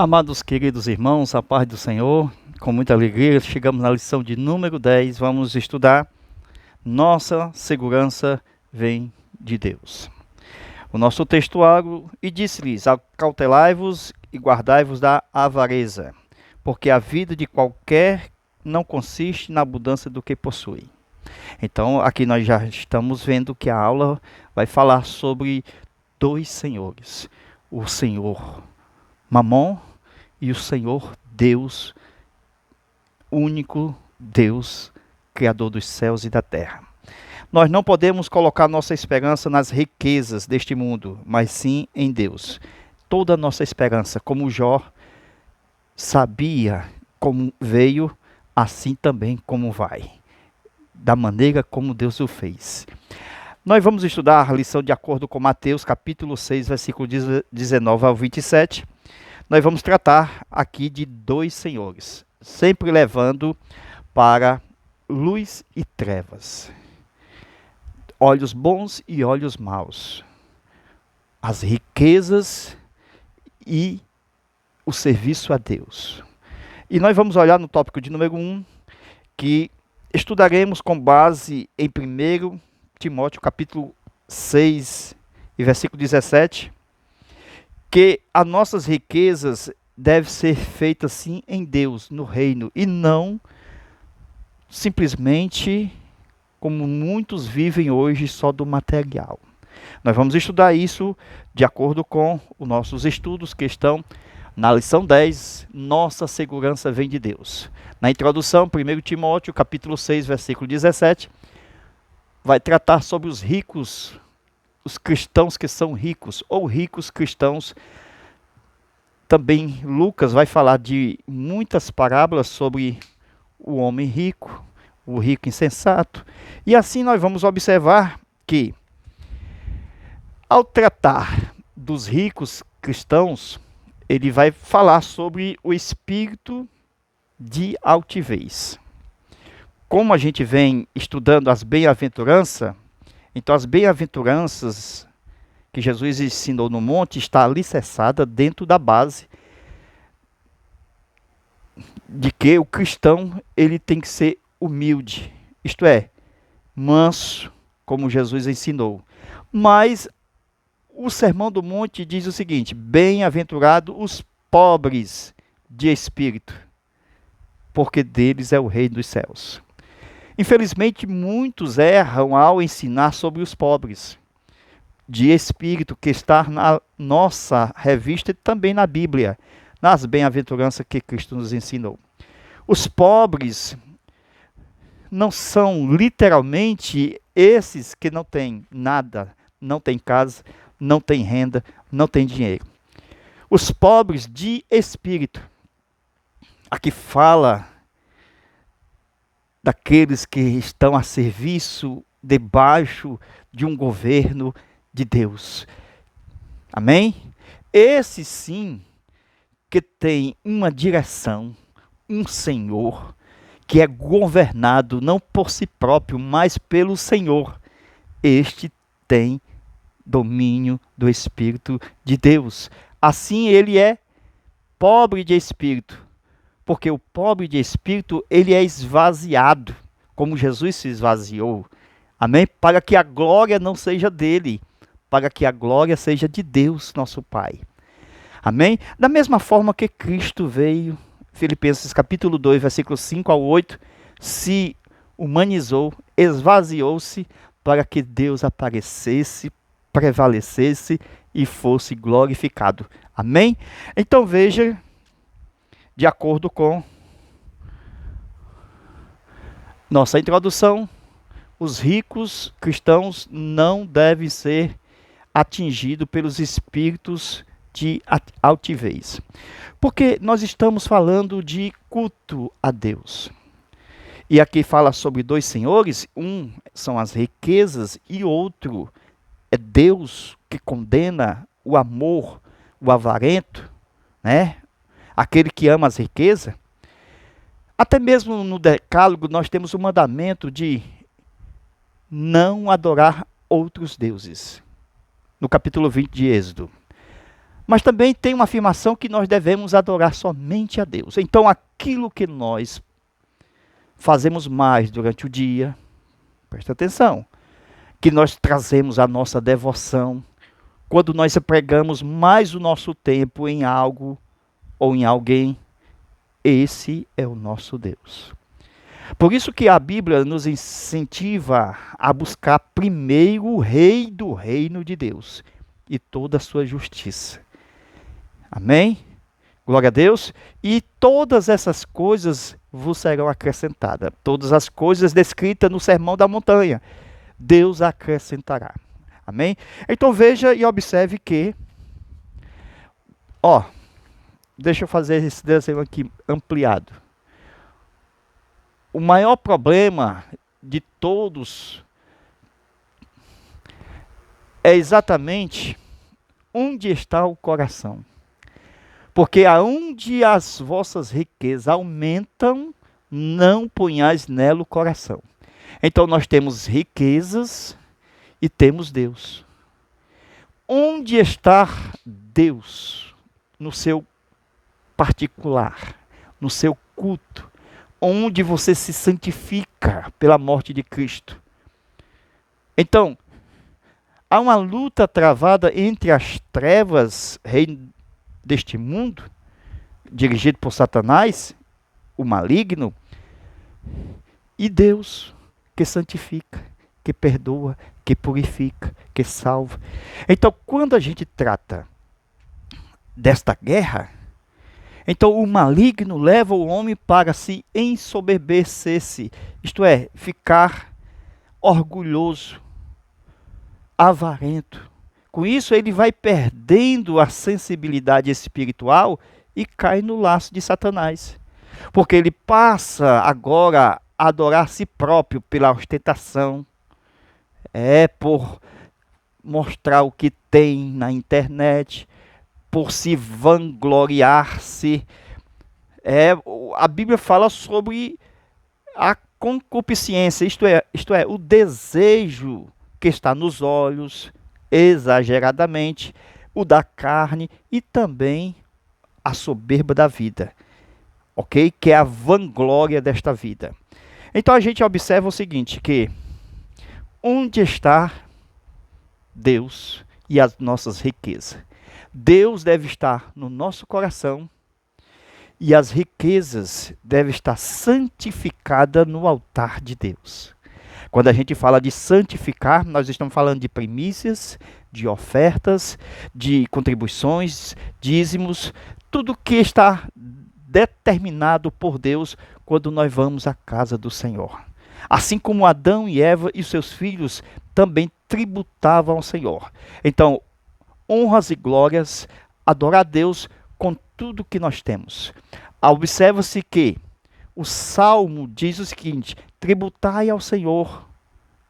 Amados queridos irmãos, a paz do Senhor, com muita alegria, chegamos na lição de número 10, vamos estudar Nossa segurança vem de Deus. O nosso texto abre e disse-lhes, acautelai-vos e guardai-vos da avareza, porque a vida de qualquer não consiste na abundância do que possui. Então, aqui nós já estamos vendo que a aula vai falar sobre dois senhores, o Senhor Mamon e o Senhor Deus, único Deus, Criador dos céus e da terra. Nós não podemos colocar nossa esperança nas riquezas deste mundo, mas sim em Deus. Toda a nossa esperança, como Jó sabia como veio, assim também como vai, da maneira como Deus o fez. Nós vamos estudar a lição de acordo com Mateus, capítulo 6, versículo 19 ao 27. Nós vamos tratar aqui de dois senhores, sempre levando para luz e trevas, olhos bons e olhos maus, as riquezas e o serviço a Deus. E nós vamos olhar no tópico de número 1, que estudaremos com base em 1 Timóteo capítulo 6 e versículo 17, que as nossas riquezas devem ser feitas sim em Deus, no reino, e não simplesmente como muitos vivem hoje só do material. Nós vamos estudar isso de acordo com os nossos estudos que estão na lição 10, Nossa segurança vem de Deus. Na introdução, 1 Timóteo capítulo 6, versículo 17, vai tratar sobre os ricos, os cristãos que são ricos, ou ricos cristãos. Também Lucas vai falar de muitas parábolas sobre o homem rico, o rico insensato. E assim nós vamos observar que, ao tratar dos ricos cristãos, ele vai falar sobre o espírito de altivez. Como a gente vem estudando as bem-aventuranças, então as bem-aventuranças que Jesus ensinou no monte está alicerçada dentro da base de que o cristão ele tem que ser humilde, isto é, manso, como Jesus ensinou. Mas o Sermão do Monte diz o seguinte: bem-aventurados os pobres de espírito, porque deles é o reino dos céus. Infelizmente, muitos erram ao ensinar sobre os pobres de espírito, que está na nossa revista e também na Bíblia, nas bem-aventuranças que Cristo nos ensinou. Os pobres não são literalmente esses que não têm nada, não têm casa, não têm renda, não têm dinheiro. Os pobres de espírito, aqui fala daqueles que estão a serviço, debaixo de um governo de Deus. Amém? Esse sim que tem uma direção, um Senhor, que é governado não por si próprio, mas pelo Senhor. Este tem domínio do Espírito de Deus. Assim ele é pobre de espírito, porque o pobre de espírito, ele é esvaziado, como Jesus se esvaziou. Amém? Para que a glória não seja dele, para que a glória seja de Deus, nosso Pai. Amém? Da mesma forma que Cristo veio, Filipenses capítulo 2, versículos 5 ao 8, se humanizou, esvaziou-se, para que Deus aparecesse, prevalecesse e fosse glorificado. Amém? Então veja, de acordo com nossa introdução, os ricos cristãos não devem ser atingidos pelos espíritos de altivez. Porque nós estamos falando de culto a Deus. E aqui fala sobre dois senhores, um são as riquezas e outro é Deus que condena o amor, o avarento, né? Aquele que ama as riquezas. Até mesmo no Decálogo nós temos o mandamento de não adorar outros deuses. No capítulo 20 de Êxodo. Mas também tem uma afirmação que nós devemos adorar somente a Deus. Então, aquilo que nós fazemos mais durante o dia, presta atenção, que nós trazemos a nossa devoção, quando nós empregamos mais o nosso tempo em algo ou em alguém, esse é o nosso Deus. Por isso que a Bíblia nos incentiva a buscar primeiro o Rei do reino de Deus e toda a sua justiça. Amém? Glória a Deus. E todas essas coisas vos serão acrescentadas. Todas as coisas descritas no Sermão da Montanha, Deus acrescentará. Amém? Então veja e observe que, deixa eu fazer esse desenho aqui ampliado. O maior problema de todos é exatamente onde está o coração. Porque aonde as vossas riquezas aumentam, não ponhais nela o coração. Então nós temos riquezas e temos Deus. Onde está Deus? No seu particular, no seu culto, onde você se santifica pela morte de Cristo. Então, há uma luta travada entre as trevas, reino deste mundo, dirigido por Satanás, o maligno, e Deus, que santifica, que perdoa, que purifica, que salva. Então, quando a gente trata desta guerra, então o maligno leva o homem para se ensoberbecer-se, isto é, ficar orgulhoso, avarento. Com isso, ele vai perdendo a sensibilidade espiritual e cai no laço de Satanás. Porque ele passa agora a adorar a si próprio pela ostentação, por mostrar o que tem na internet, por se vangloriar-se. A Bíblia fala sobre a concupiscência, isto é, o desejo que está nos olhos, exageradamente, o da carne e também a soberba da vida, ok? Que é a vanglória desta vida. Então a gente observa o seguinte, que onde está Deus e as nossas riquezas? Deus deve estar no nosso coração e as riquezas devem estar santificadas no altar de Deus. Quando a gente fala de santificar, nós estamos falando de primícias, de ofertas, de contribuições, dízimos, tudo que está determinado por Deus quando nós vamos à casa do Senhor. Assim como Adão e Eva e seus filhos também tributavam ao Senhor. Então, honras e glórias, adorar a Deus com tudo que nós temos. Observa-se que o Salmo diz o seguinte: tributai ao Senhor,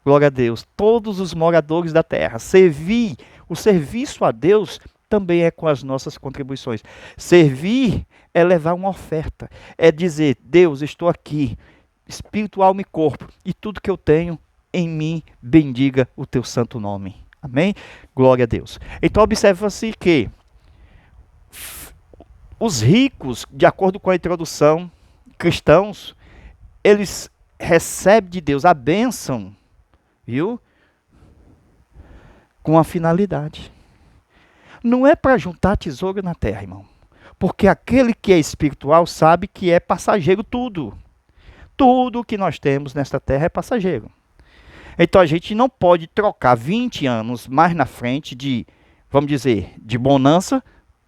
glória a Deus, todos os moradores da terra. Servir, o serviço a Deus também é com as nossas contribuições. Servir é levar uma oferta, é dizer: Deus, estou aqui, espírito, alma e corpo, e tudo que eu tenho em mim, bendiga o teu santo nome. Amém? Glória a Deus. Então observa-se que os ricos, de acordo com a introdução, cristãos, eles recebem de Deus a bênção, viu? Com a finalidade. Não é para juntar tesouro na terra, irmão. Porque aquele que é espiritual sabe que é passageiro tudo. Tudo que nós temos nesta terra é passageiro. Então a gente não pode trocar 20 anos mais na frente de, vamos dizer, de bonança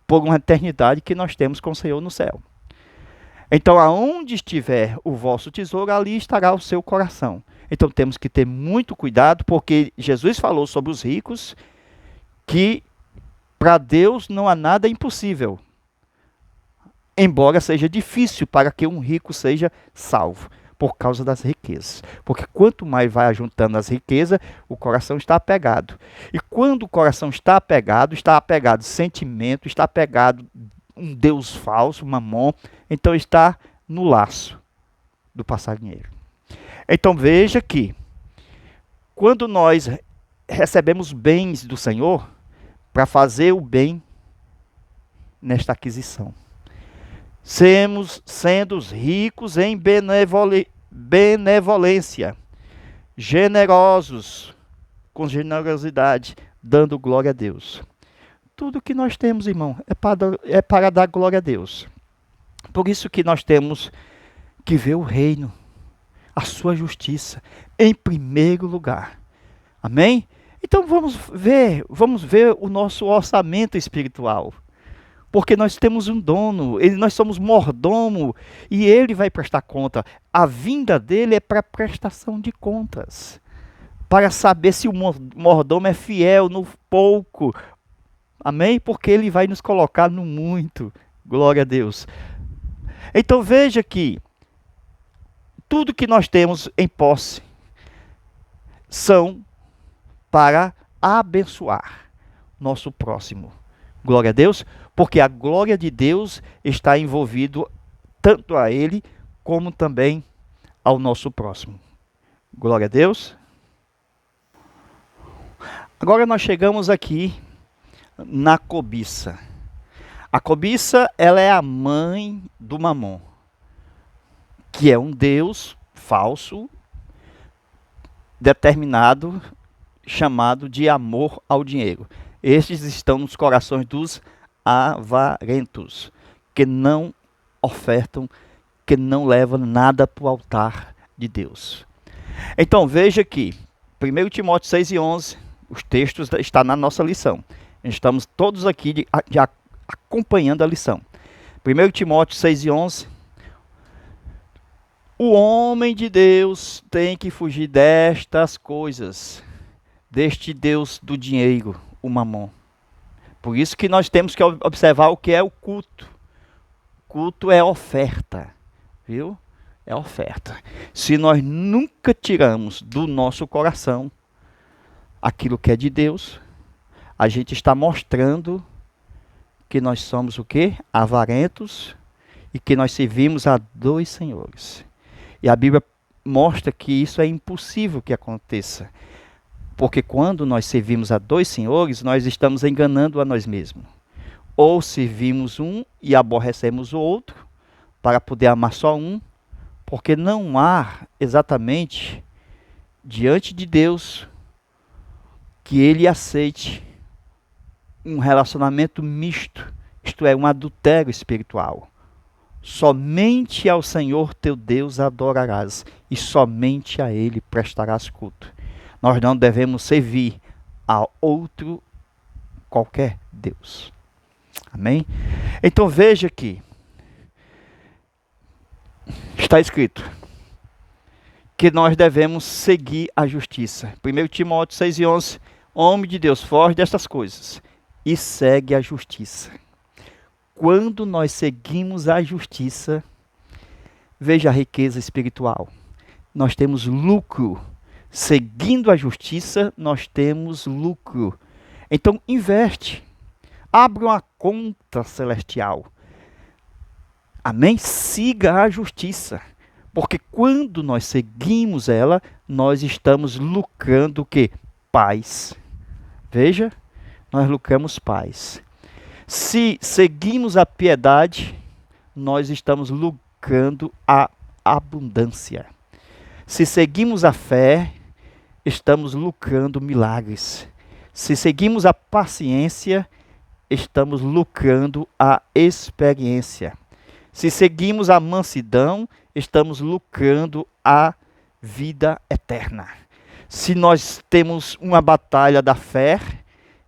por uma eternidade que nós temos com o Senhor no céu. Então aonde estiver o vosso tesouro, ali estará o seu coração. Então temos que ter muito cuidado, porque Jesus falou sobre os ricos, que para Deus não há nada impossível. Embora seja difícil para que um rico seja salvo, por causa das riquezas. Porque quanto mais vai ajuntando as riquezas, o coração está apegado. E quando o coração está apegado sentimento, está apegado um Deus falso, mamon, então está no laço do passarinheiro. Então veja que, quando nós recebemos bens do Senhor, para fazer o bem, nesta aquisição. Sendo ricos em benevolência, generosos, com generosidade, dando glória a Deus. Tudo que nós temos, irmão, é para dar glória a Deus. Por isso que nós temos que ver o reino, a sua justiça, em primeiro lugar. Amém? Então vamos ver o nosso orçamento espiritual. Porque nós temos um dono, nós somos mordomo, e ele vai prestar conta. A vinda dele é para prestação de contas. Para saber se o mordomo é fiel no pouco. Amém? Porque ele vai nos colocar no muito. Glória a Deus. Então veja que tudo que nós temos em posse são para abençoar nosso próximo. Glória a Deus, porque a glória de Deus está envolvido tanto a ele como também ao nosso próximo. Glória a Deus. Agora nós chegamos aqui na cobiça. A cobiça, ela é a mãe do Mamon, que é um Deus falso, determinado, chamado de amor ao dinheiro. Estes estão nos corações dos avarentos, que não ofertam, que não levam nada para o altar de Deus. Então veja que 1 Timóteo 6:11, os textos estão na nossa lição. Estamos todos aqui acompanhando a lição. 1 Timóteo 6:11. O homem de Deus tem que fugir destas coisas, deste Deus do dinheiro, o Mamon. Por isso que nós temos que observar o que é o culto. Culto é oferta, viu? É oferta. Se nós nunca tiramos do nosso coração aquilo que é de Deus, a gente está mostrando que nós somos o quê? Avarentos, e que nós servimos a dois senhores. E a Bíblia mostra que isso é impossível que aconteça. Porque quando nós servimos a dois senhores, nós estamos enganando a nós mesmos. Ou servimos um e aborrecemos o outro, para poder amar só um, porque não há exatamente diante de Deus que ele aceite um relacionamento misto, isto é, um adultério espiritual. Somente ao Senhor teu Deus adorarás, e somente a ele prestarás culto. Nós não devemos servir a outro qualquer Deus. Amém? Então veja que está escrito que nós devemos seguir a justiça. 1 Timóteo 6:11, homem de Deus, foge destas coisas e segue a justiça. Quando nós seguimos a justiça, veja a riqueza espiritual. Nós temos lucro. Seguindo a justiça, nós temos lucro. Então, investe. Abra uma conta celestial. Amém? Siga a justiça. Porque quando nós seguimos ela, nós estamos lucrando o quê? Paz. Veja, nós lucramos paz. Se seguimos a piedade, nós estamos lucrando a abundância. Se seguimos a fé, estamos lucrando milagres. Se seguimos a paciência, estamos lucrando a experiência. Se seguimos a mansidão, estamos lucrando a vida eterna. Se nós temos uma batalha da fé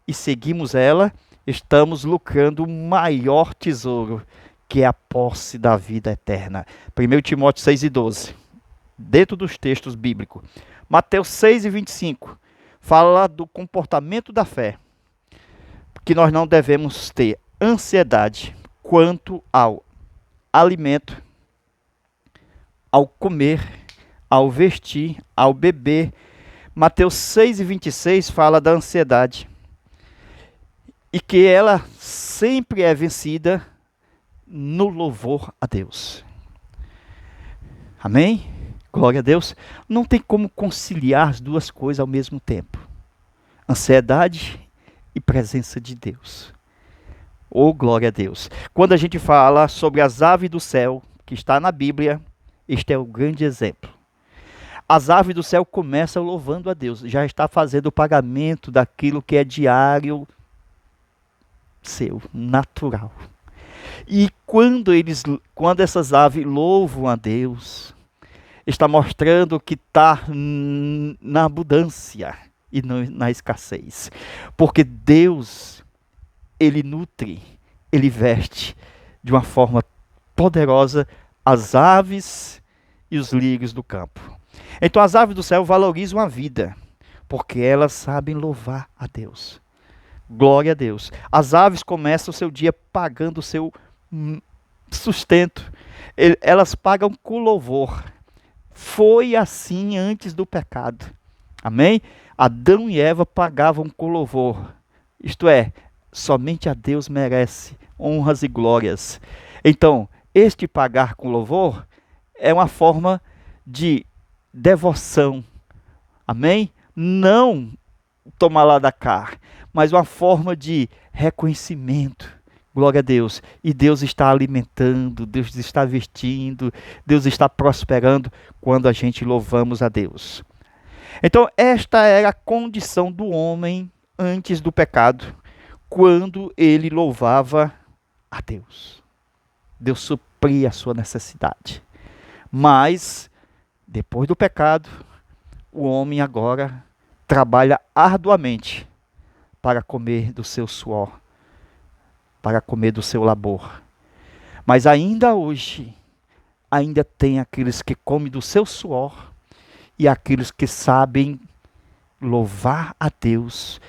e seguimos ela, estamos lucrando o maior tesouro, que é a posse da vida eterna. 1 Timóteo 6:12, dentro dos textos bíblicos. Mateus 6:25, fala do comportamento da fé, que nós não devemos ter ansiedade quanto ao alimento, ao comer, ao vestir, ao beber. Mateus 6:26 fala da ansiedade, e que ela sempre é vencida no louvor a Deus. Amém? Glória a Deus. Não tem como conciliar as duas coisas ao mesmo tempo. Ansiedade e presença de Deus. Oh, glória a Deus. Quando a gente fala sobre as aves do céu, que está na Bíblia, este é o grande exemplo. As aves do céu começam louvando a Deus, já está fazendo o pagamento daquilo que é diário seu, natural. E quando essas aves louvam a Deus, está mostrando que está na abundância e não na escassez. Porque Deus, Ele nutre, Ele veste de uma forma poderosa as aves e os lírios do campo. Então as aves do céu valorizam a vida, porque elas sabem louvar a Deus. Glória a Deus. As aves começam o seu dia pagando o seu sustento. Elas pagam com louvor. Foi assim antes do pecado. Amém? Adão e Eva pagavam com louvor. Isto é, somente a Deus merece honras e glórias. Então, este pagar com louvor é uma forma de devoção. Amém? Não tomar lá da cá, mas uma forma de reconhecimento. Glória a Deus. E Deus está alimentando, Deus está vestindo, Deus está prosperando quando a gente louvamos a Deus. Então, esta era a condição do homem antes do pecado, quando ele louvava a Deus. Deus supria a sua necessidade. Mas, depois do pecado, o homem agora trabalha arduamente para comer do seu suor, para comer do seu labor. Mas ainda hoje, ainda tem aqueles que comem do seu suor e aqueles que sabem louvar a Deus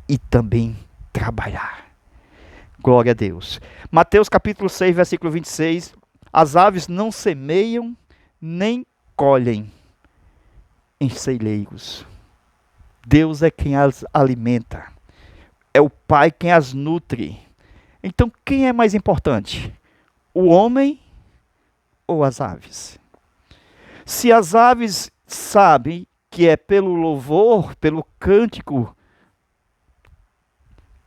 e também trabalhar. Glória a Deus. Mateus capítulo 6, versículo 26. As aves não semeiam nem colhem em celeiros. Deus é quem as alimenta. É o Pai quem as nutre. Então, quem é mais importante? O homem ou as aves? Se as aves sabem que é pelo louvor, pelo cântico,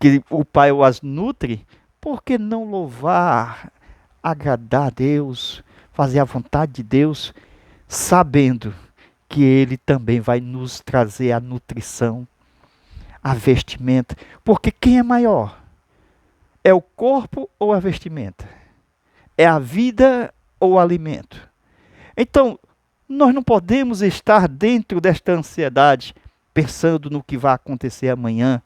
que o Pai as nutre, por que não louvar, agradar a Deus, fazer a vontade de Deus, sabendo que Ele também vai nos trazer a nutrição, a vestimenta? Porque quem é maior? É o corpo ou a vestimenta? É a vida ou o alimento? Então, nós não podemos estar dentro desta ansiedade, pensando no que vai acontecer amanhã,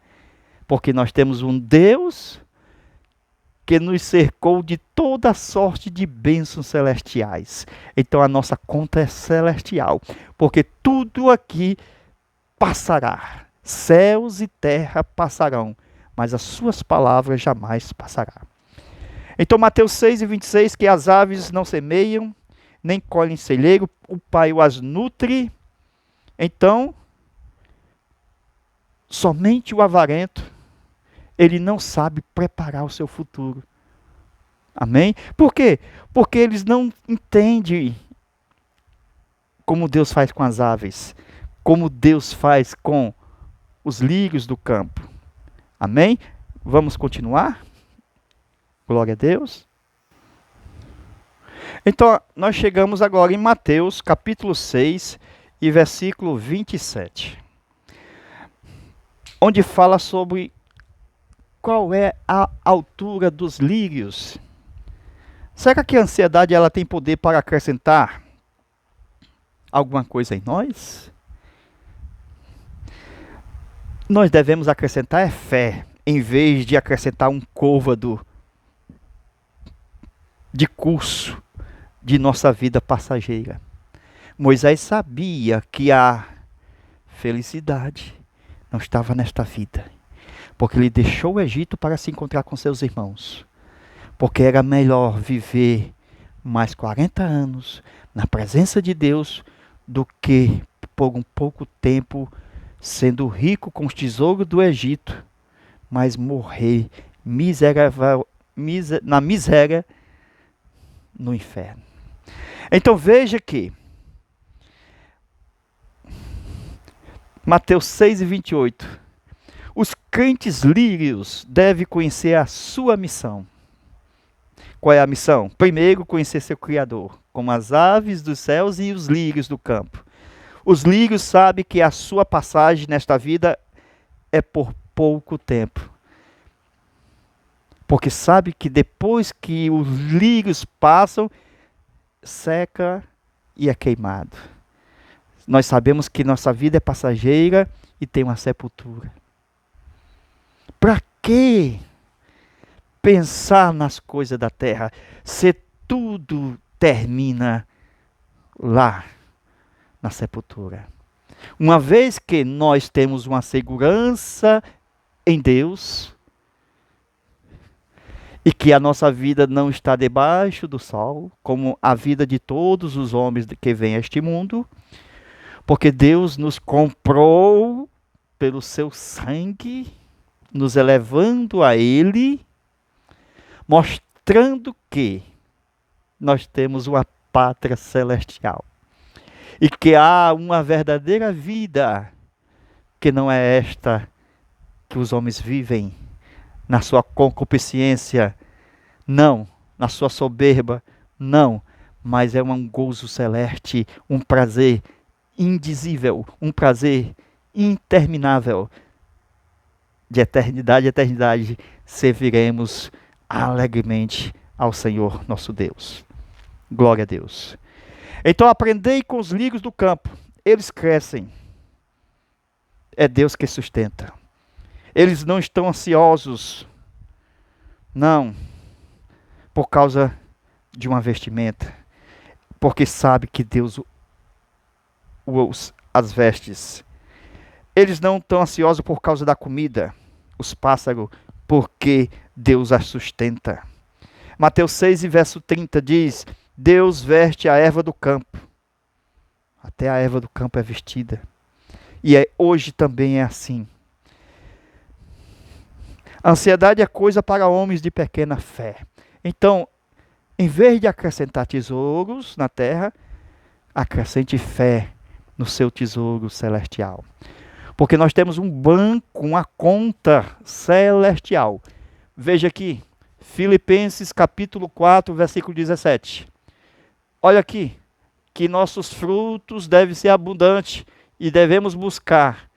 porque nós temos um Deus que nos cercou de toda sorte de bênçãos celestiais. Então a nossa conta é celestial, porque tudo aqui passará. Céus e terra passarão, mas as suas palavras jamais passarão. Então Mateus 6 e 26, que as aves não semeiam, nem colhem celeiro, o Pai as nutre. Então, somente o avarento, ele não sabe preparar o seu futuro. Amém? Por quê? Porque eles não entendem como Deus faz com as aves, como Deus faz com os lírios do campo. Amém? Vamos continuar? Glória a Deus. Então, nós chegamos agora em Mateus capítulo 6 e versículo 27. Onde fala sobre qual é a altura dos lírios. Será que a ansiedade ela tem poder para acrescentar alguma coisa em nós? Nós devemos acrescentar fé, em vez de acrescentar um côvado de curso de nossa vida passageira. Moisés sabia que a felicidade não estava nesta vida, porque ele deixou o Egito para se encontrar com seus irmãos, porque era melhor viver mais 40 anos na presença de Deus do que por um pouco tempo sendo rico com os tesouros do Egito, mas morrer na miséria no inferno. Então veja que Mateus 6 e 28, Os crentes lírios devem conhecer a sua missão. Qual é a missão? Primeiro, conhecer seu Criador, como as aves dos céus e os lírios do campo. Os lírios sabem que a sua passagem nesta vida é por pouco tempo. Porque sabe que depois que os lírios passam, seca e é queimado. Nós sabemos que nossa vida é passageira e tem uma sepultura. Para que pensar nas coisas da terra se tudo termina lá na sepultura? Uma vez que nós temos uma segurança em Deus e que a nossa vida não está debaixo do sol, como a vida de todos os homens que vêm a este mundo, porque Deus nos comprou pelo seu sangue, nos elevando a Ele, mostrando que nós temos uma pátria celestial e que há uma verdadeira vida que não é esta que os homens vivem na sua concupiscência, não, na sua soberba, não, mas é um gozo celeste, um prazer indizível, um prazer interminável. De eternidade a eternidade, serviremos alegremente ao Senhor nosso Deus. Glória a Deus. Então aprendei com os lírios do campo, eles crescem. É Deus que sustenta. Eles não estão ansiosos, não, por causa de uma vestimenta, porque sabe que Deus as vestes. Eles não estão ansiosos por causa da comida, os pássaros, porque Deus as sustenta. Mateus 6, verso 30 diz: Deus veste a erva do campo. Até a erva do campo é vestida. E hoje também é assim. A ansiedade é coisa para homens de pequena fé. Então, em vez de acrescentar tesouros na terra, acrescente fé no seu tesouro celestial. Porque nós temos um banco, uma conta celestial. Veja aqui, Filipenses capítulo 4, versículo 17. Olha aqui, que nossos frutos devem ser abundantes e devemos buscar,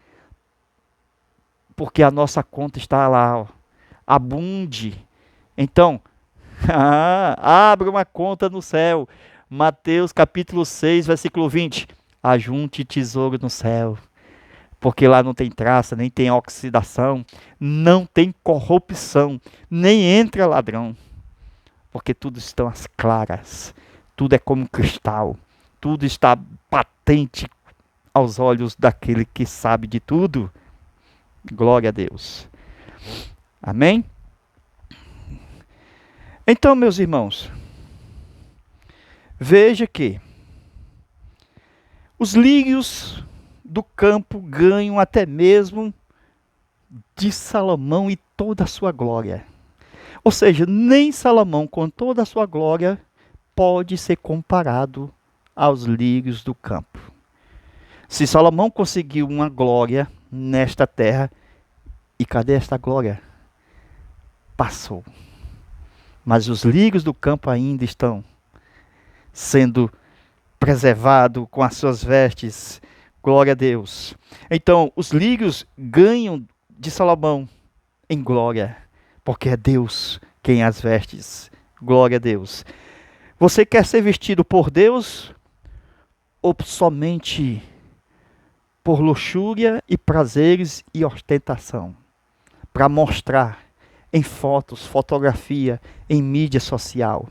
porque a nossa conta está lá, ó, abunde. Então, abra uma conta no céu. Mateus capítulo 6, versículo 20. Ajunte tesouro no céu, porque lá não tem traça, nem tem oxidação, não tem corrupção, nem entra ladrão, porque tudo estão às claras, tudo é como cristal, tudo está patente aos olhos daquele que sabe de tudo. Glória a Deus. Amém? Então, meus irmãos, veja que os lírios do campo ganham até mesmo de Salomão e toda a sua glória. Ou seja, nem Salomão com toda a sua glória pode ser comparado aos lírios do campo. Se Salomão conseguiu uma glória nesta terra, e cadê esta glória? Passou. Mas os lírios do campo ainda estão sendo preservados com as suas vestes. Glória a Deus. Então, os lírios ganham de Salomão em glória, porque é Deus quem as veste. Glória a Deus. Você quer ser vestido por Deus ou somente por luxúria e prazeres e ostentação? Para mostrar em fotos, fotografia, em mídia social.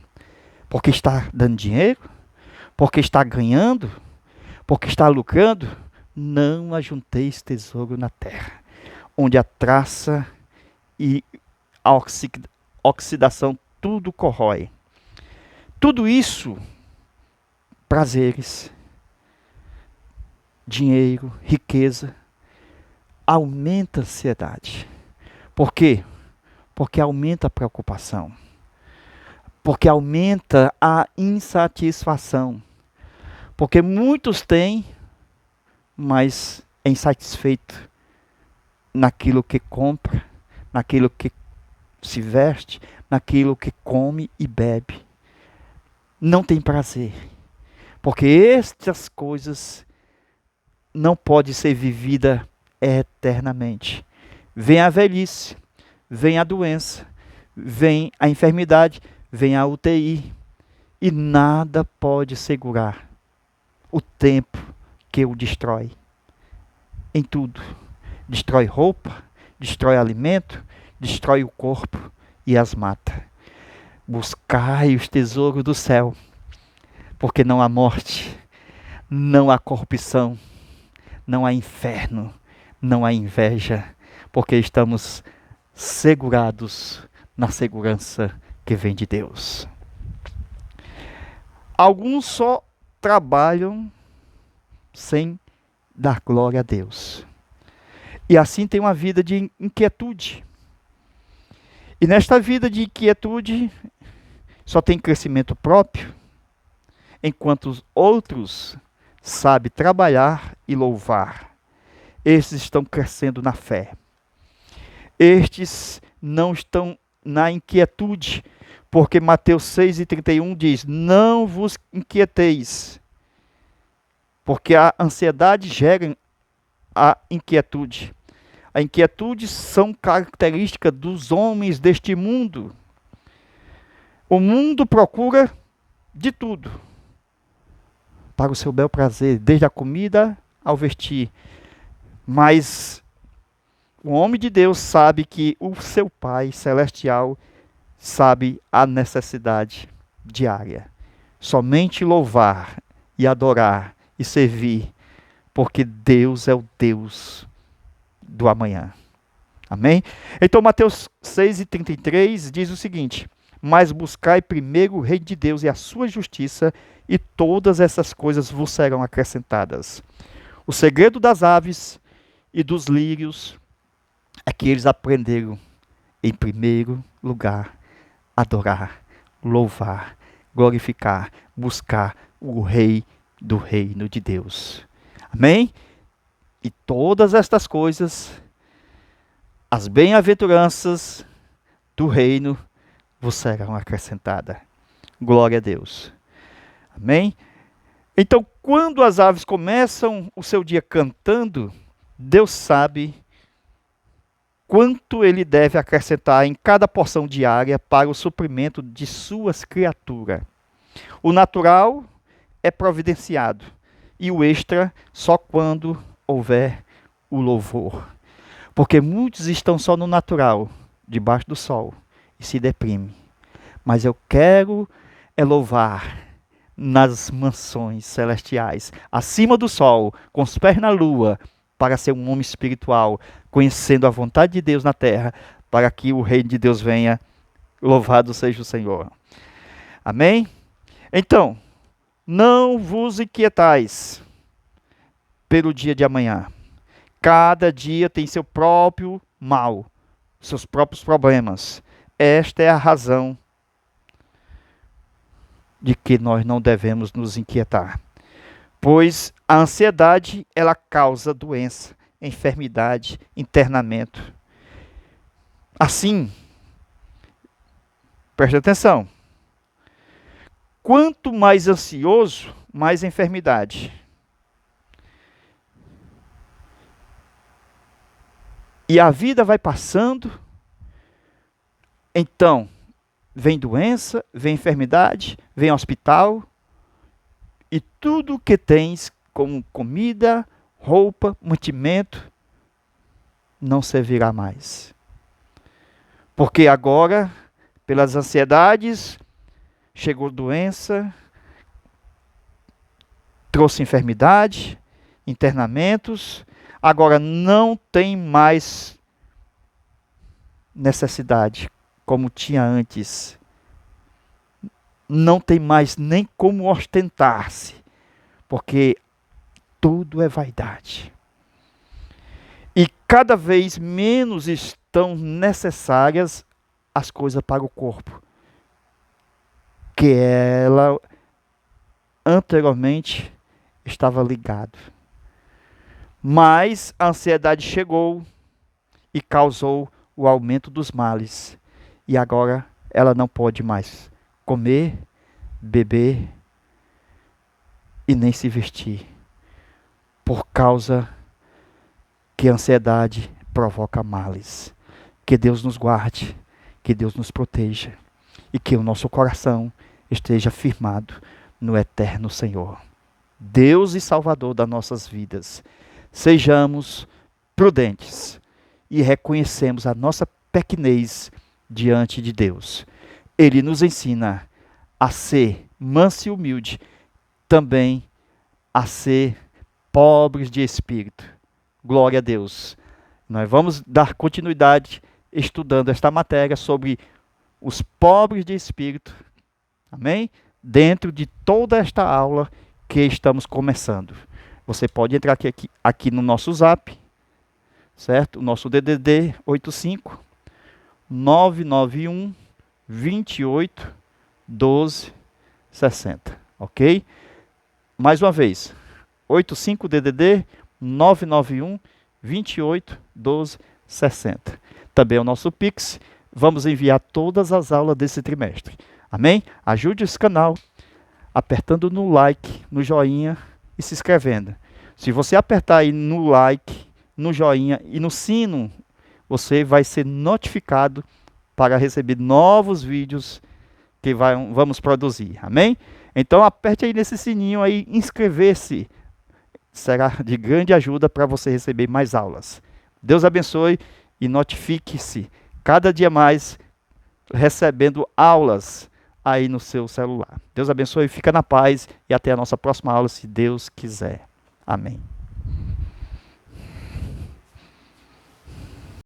Porque está dando dinheiro? Porque está ganhando? Porque está lucrando? Não ajunteis tesouro na terra, onde a traça e a oxidação tudo corrói. Tudo isso, prazeres, dinheiro, riqueza, aumenta a ansiedade. Por quê? Porque aumenta a preocupação. Porque aumenta a insatisfação. Porque muitos têm, mas é insatisfeito. naquilo que compra, naquilo que se veste, naquilo que come e bebe. Não tem prazer. Porque estas coisas não podem ser vividas eternamente. Vem a velhice, vem a doença, vem a enfermidade, vem a UTI. E nada pode segurar o tempo que o destrói. Em tudo. Destrói roupa, destrói alimento, destrói o corpo e as mata. Buscai os tesouros do céu, porque não há morte, não há corrupção, não há inferno, não há inveja, porque estamos segurados na segurança que vem de Deus. Alguns só trabalham sem dar glória a Deus. E assim tem uma vida de inquietude. E nesta vida de inquietude, só tem crescimento próprio, enquanto os outros sabem trabalhar e louvar. Estes estão crescendo na fé. Estes não estão na inquietude, porque Mateus 6,31 diz: não vos inquieteis, porque a ansiedade gera a inquietude. A inquietude são características dos homens deste mundo. O mundo procura de tudo para o seu bel prazer, desde a comida ao vestir. Mas o homem de Deus sabe que o seu Pai Celestial sabe a necessidade diária. Somente louvar e adorar e servir, porque Deus é o Deus do amanhã. Amém? Então Mateus 6,33 diz o seguinte: mas buscai primeiro o reino de Deus e a sua justiça, e todas essas coisas vos serão acrescentadas. O segredo das aves e dos lírios é que eles aprenderam, em primeiro lugar, adorar, louvar, glorificar, buscar o Rei do reino de Deus. Amém? E todas estas coisas, as bem-aventuranças do reino, vos serão acrescentadas. Glória a Deus. Amém? Então, quando as aves começam o seu dia cantando, Deus sabe quanto Ele deve acrescentar em cada porção diária para o suprimento de suas criaturas. O natural é providenciado e o extra só quando houver o louvor. Porque muitos estão só no natural, debaixo do sol, e se deprimem. Mas eu quero louvar nas mansões celestiais, acima do sol, com os pés na lua, para ser um homem espiritual, conhecendo a vontade de Deus na terra, para que o reino de Deus venha. Louvado seja o Senhor. Amém? Então, não vos inquietais pelo dia de amanhã. Cada dia tem seu próprio mal, seus próprios problemas. Esta é a razão de que nós não devemos nos inquietar. Pois a ansiedade, ela causa doença, enfermidade, internamento. Assim, preste atenção. Quanto mais ansioso, mais enfermidade. E a vida vai passando, então vem doença, vem enfermidade, vem hospital, e tudo que tens como comida, roupa, mantimento, não servirá mais. Porque agora, pelas ansiedades, chegou doença, trouxe enfermidade, internamentos, agora não tem mais necessidade como tinha antes. Não tem mais nem como ostentar-se, porque tudo é vaidade. E cada vez menos estão necessárias as coisas para o corpo, que ela anteriormente estava ligado. Mas a ansiedade chegou, e causou o aumento dos males. E agora ela não pode mais comer, beber e nem se vestir, por causa que a ansiedade provoca males. Que Deus nos guarde, que Deus nos proteja e que o nosso coração esteja firmado no eterno Senhor, Deus e Salvador das nossas vidas. Sejamos prudentes e reconhecemos a nossa pequenez diante de Deus. Ele nos ensina a ser manso e humilde, também a ser pobres de espírito. Glória a Deus. Nós vamos dar continuidade estudando esta matéria sobre os pobres de espírito. Amém? Dentro de toda esta aula que estamos começando. Você pode entrar aqui no nosso zap, certo? O nosso DDD 85 991 28 12 60, ok? Mais uma vez, 85 DDD 991 28 12 60. Também é o nosso Pix. Vamos enviar todas as aulas desse trimestre. Amém? Ajude esse canal apertando no like, no joinha e se inscrevendo. Se você apertar aí no like, no joinha e no sino, você vai ser notificado para receber novos vídeos que vamos produzir. Amém? Então aperte aí nesse sininho aí, inscrever-se. Será de grande ajuda para você receber mais aulas. Deus abençoe e notifique-se cada dia mais recebendo aulas aí no seu celular. Deus abençoe, fica na paz e até a nossa próxima aula, se Deus quiser. Amém.